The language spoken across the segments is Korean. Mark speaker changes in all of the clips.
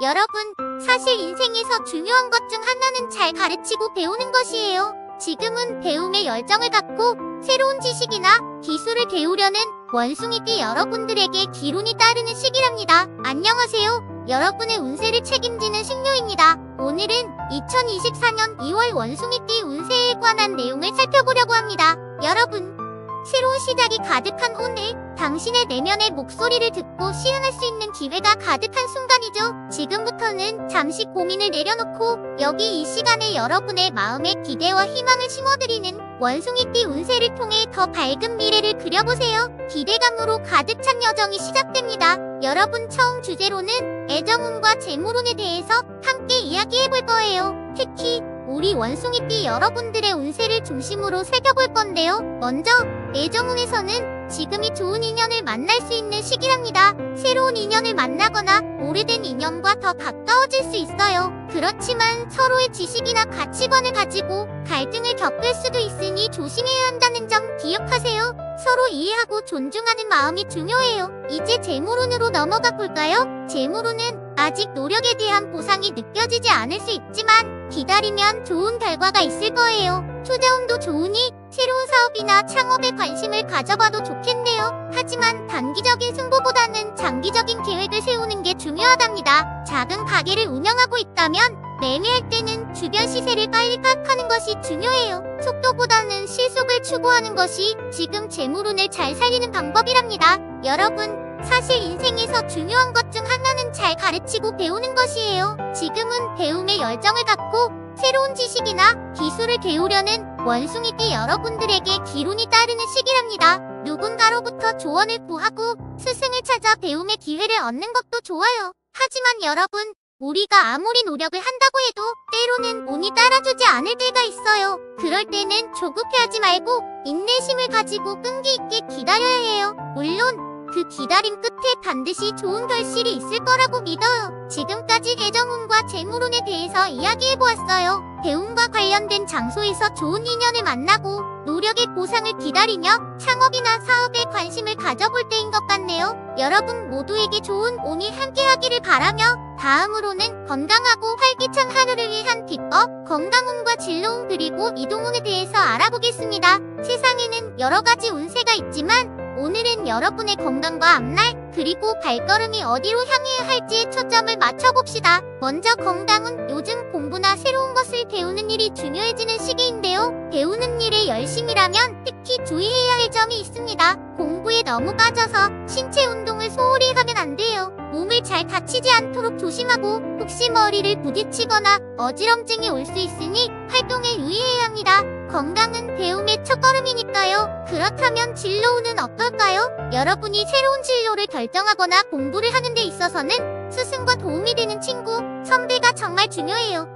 Speaker 1: 여러분, 사실 인생에서 중요한 것 중 하나는 잘 가르치고 배우는 것이에요. 지금은 배움에 열정을 갖고 새로운 지식이나 기술을 배우려는 원숭이띠 여러분들에게 기운이 따르는 시기랍니다. 안녕하세요. 여러분의 운세를 책임지는 신료입니다. 오늘은 2024년 2월 원숭이띠 운세에 관한 내용을 살펴보려고 합니다. 여러분, 새로운 시작이 가득한 오늘, 당신의 내면의 목소리를 듣고 시연할 수 있는 기회가 가득한 순간이죠. 지금부터는 잠시 고민을 내려놓고 여기 이 시간에 여러분의 마음에 기대와 희망을 심어드리는 원숭이띠 운세를 통해 더 밝은 미래를 그려보세요. 기대감으로 가득 찬 여정이 시작됩니다. 여러분, 처음 주제로는 애정운과 재물운에 대해서 함께 이야기해볼 거예요. 특히 우리 원숭이띠 여러분들의 운세를 중심으로 살펴볼 건데요. 먼저 애정운에서는 지금이 좋은 인연을 만날 수 있는 시기랍니다. 새로운 인연을 만나거나 오래된 인연과 더 가까워질 수 있어요. 그렇지만 서로의 지식이나 가치관을 가지고 갈등을 겪을 수도 있으니 조심해야 한다는 점 기억하세요. 서로 이해하고 존중하는 마음이 중요해요. 이제 재물운으로 넘어가 볼까요? 재물운은 아직 노력에 대한 보상이 느껴지지 않을 수 있지만 기다리면 좋은 결과가 있을 거예요. 투자운도 좋으니 새로운 사업이나 창업에 관심을 가져봐도 좋겠네요. 하지만 단기적인 승부보다는 장기적인 계획을 세우는 게 중요하답니다. 작은 가게를 운영하고 있다면 매매할 때는 주변 시세를 빨리 파악하는 것이 중요해요. 속도보다는 실속을 추구하는 것이 지금 재물운을 잘 살리는 방법이랍니다. 여러분, 사실 인생에서 중요한 것 중 하나는 잘 가르치고 배우는 것이에요. 지금은 배움에 열정을 갖고 새로운 지식이나 기술을 배우려는 원숭이띠 여러분들에게 기운이 따르는 시기랍니다. 누군가로부터 조언을 구하고 스승을 찾아 배움의 기회를 얻는 것도 좋아요. 하지만 여러분, 우리가 아무리 노력을 한다고 해도 때로는 운이 따라주지 않을 때가 있어요. 그럴 때는 조급해하지 말고 인내심을 가지고 끈기 있게 기다려야 해요. 물론 그 기다림 끝에 반드시 좋은 결실이 있을 거라고 믿어요. 지금까지 애정운과 재물운에 대해서 이야기해보았어요. 배움과 관련된 장소에서 좋은 인연을 만나고 노력의 보상을 기다리며 창업이나 사업에 관심을 가져볼 때인 것 같네요. 여러분 모두에게 좋은 운이 함께하기를 바라며 다음으로는 건강하고 활기찬 하루를 위한 비법, 건강운과 진로운 그리고 이동운에 대해서 알아보겠습니다. 세상에는 여러가지 운세가 있지만 오늘은 여러분의 건강과 앞날, 그리고 발걸음이 어디로 향해야 할지에 초점을 맞춰봅시다. 먼저 건강은 요즘 공부나 새로운 것을 배우는 일이 중요해지는 시기인데요. 배우는 일에 열심이라면 특히 주의해야 할 점이 있습니다. 공부에 너무 빠져서 신체 운동을 소홀히 하면 안 돼요. 몸을 잘 다치지 않도록 조심하고 혹시 머리를 부딪히거나 어지럼증이 올 수 있으니 활동에 유의해야 합니다. 건강은 배움의 첫걸음이니까요. 그렇다면 진로운은 어떨까요? 여러분이 새로운 진로를 결정하거나 공부를 하는 데 있어서는 스승과 도움이 되는 친구, 선배가 정말 중요해요.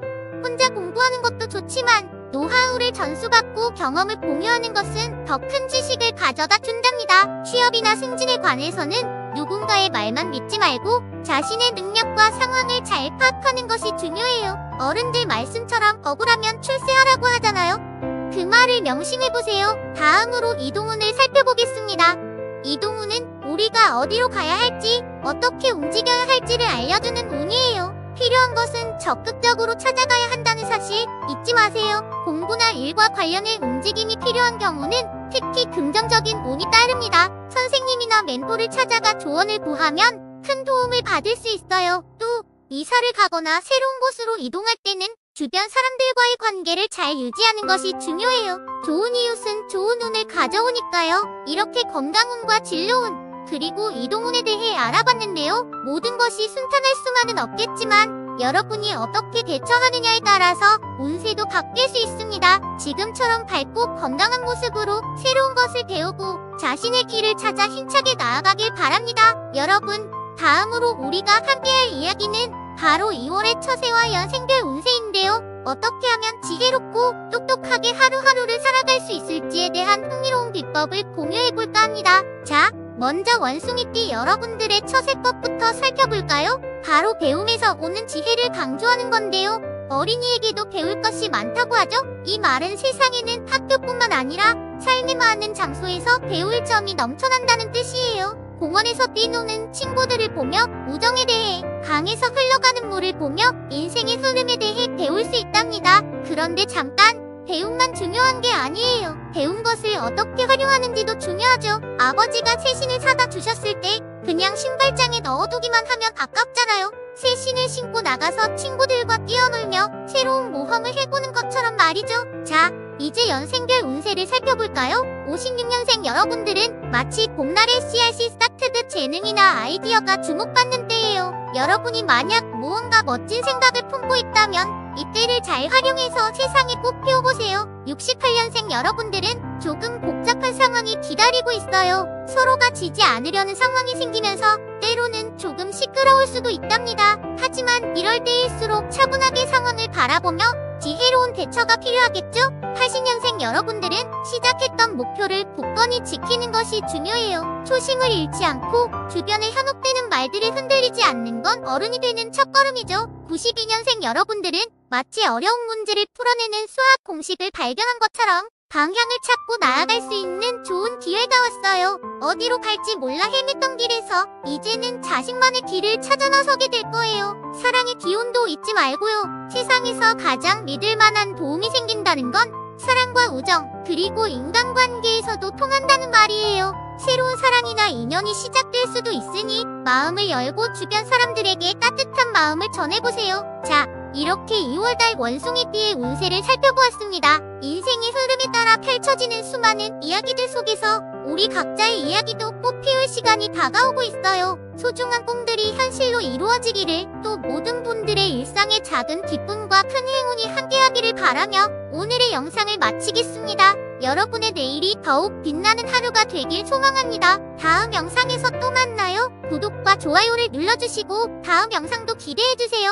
Speaker 1: 혼자 공부하는 것도 좋지만 노하우를 전수받고 경험을 공유하는 것은 더 큰 지식을 가져다 준답니다. 취업이나 승진에 관해서는 누군가의 말만 믿지 말고 자신의 능력과 상황을 잘 파악하는 것이 중요해요. 어른들 말씀처럼 억울하면 출세하라고 하잖아요. 그 말을 명심해보세요. 다음으로 이동운을 살펴보겠습니다. 이동운은 우리가 어디로 가야 할지, 어떻게 움직여야 할지를 알려주는 운이에요. 필요한 것은 적극적으로 찾아가야 한다는 사실 잊지 마세요. 공부나 일과 관련해 움직임이 필요한 경우는 특히 긍정적인 운이 따릅니다. 선생님이나 멘토를 찾아가 조언을 구하면 큰 도움을 받을 수 있어요. 또 이사를 가거나 새로운 곳으로 이동할 때는 주변 사람들과의 관계를 잘 유지하는 것이 중요해요. 좋은 이웃은 좋은 운을 가져오니까요. 이렇게 건강운과 진로운, 그리고 이동운에 대해 알아봤는데요. 모든 것이 순탄할 수만은 없겠지만 여러분이 어떻게 대처하느냐에 따라서 운세도 바뀔 수 있습니다. 지금처럼 밝고 건강한 모습으로 새로운 것을 배우고 자신의 길을 찾아 힘차게 나아가길 바랍니다. 여러분, 다음으로 우리가 함께할 이야기는 바로 2월의 처세와 연생별 운세인데요. 어떻게 하면 지혜롭고 똑똑하게 하루하루를 살아갈 수 있을지에 대한 흥미로운 비법을 공유해볼까 합니다. 자, 먼저 원숭이띠 여러분들의 처세법부터 살펴볼까요? 바로 배움에서 오는 지혜를 강조하는 건데요. 어린이에게도 배울 것이 많다고 하죠. 이 말은 세상에는 학교뿐만 아니라 삶이 많은 장소에서 배울 점이 넘쳐난다는 뜻이에요. 공원에서 뛰노는 친구들을 보며 우정에 대해, 강에서 흘러가는 물을 보며 인생의 흐름에 대해 배울 수 있답니다. 그런데 잠깐, 배움만 중요한 게 아니에요. 배운 것을 어떻게 활용하는지도 중요하죠. 아버지가 새 신을 사다 주셨을 때 그냥 신발장에 넣어두기만 하면 아깝잖아요. 새 신을 신고 나가서 친구들과 뛰어놀며 새로운 모험을 해보는 것처럼 말이죠. 자, 이제 연생별 운세를 살펴볼까요? 56년생 여러분들은 마치 봄날의 씨앗이 싹트듯 재능이나 아이디어가 주목받는 때예요. 여러분이 만약 무언가 멋진 생각을 품고 있다면 이때를 잘 활용해서 세상에 꽃 피워보세요. 68년생 여러분들은 조금 복잡한 상황이 기다리고 있어요. 서로가 지지 않으려는 상황이 생기면서 때로는 조금 시끄러울 수도 있답니다. 하지만 이럴 때일수록 차분하게 상황을 바라보며 지혜로운 대처가 필요하겠죠? 80년생 여러분들은 시작했던 목표를 굳건히 지키는 것이 중요해요. 초심을 잃지 않고 주변에 현혹되는 말들에 흔들리지 않는 건 어른이 되는 첫걸음이죠. 92년생 여러분들은 마치 어려운 문제를 풀어내는 수학 공식을 발견한 것처럼 방향을 찾고 나아갈 수 있는 좋은 기회가 왔어요. 어디로 갈지 몰라 헤맸던 길에서 이제는 자신만의 길을 찾아 나서게 될 거예요. 사랑의 기운도 잊지 말고요. 세상에서 가장 믿을 만한 도움이 생긴다는 건 사랑과 우정, 그리고 인간관계에서도 통한다는 말이에요. 새로운 사랑이나 인연이 시작될 수도 있으니 마음을 열고 주변 사람들에게 따뜻한 마음을 전해보세요. 자, 이렇게 2월달 원숭이띠의 운세를 살펴보았습니다. 인생의 흐름에 따라 펼쳐지는 수많은 이야기들 속에서 우리 각자의 이야기도 꽃 피울 시간이 다가오고 있어요. 소중한 꿈들이 현실로 이루어지기를, 또 모든 분들의 일상에 작은 기쁨과 큰 행운이 함께하기를 바라며 오늘의 영상을 마치겠습니다. 여러분의 내일이 더욱 빛나는 하루가 되길 소망합니다. 다음 영상에서 또 만나요. 구독과 좋아요를 눌러주시고 다음 영상도 기대해주세요.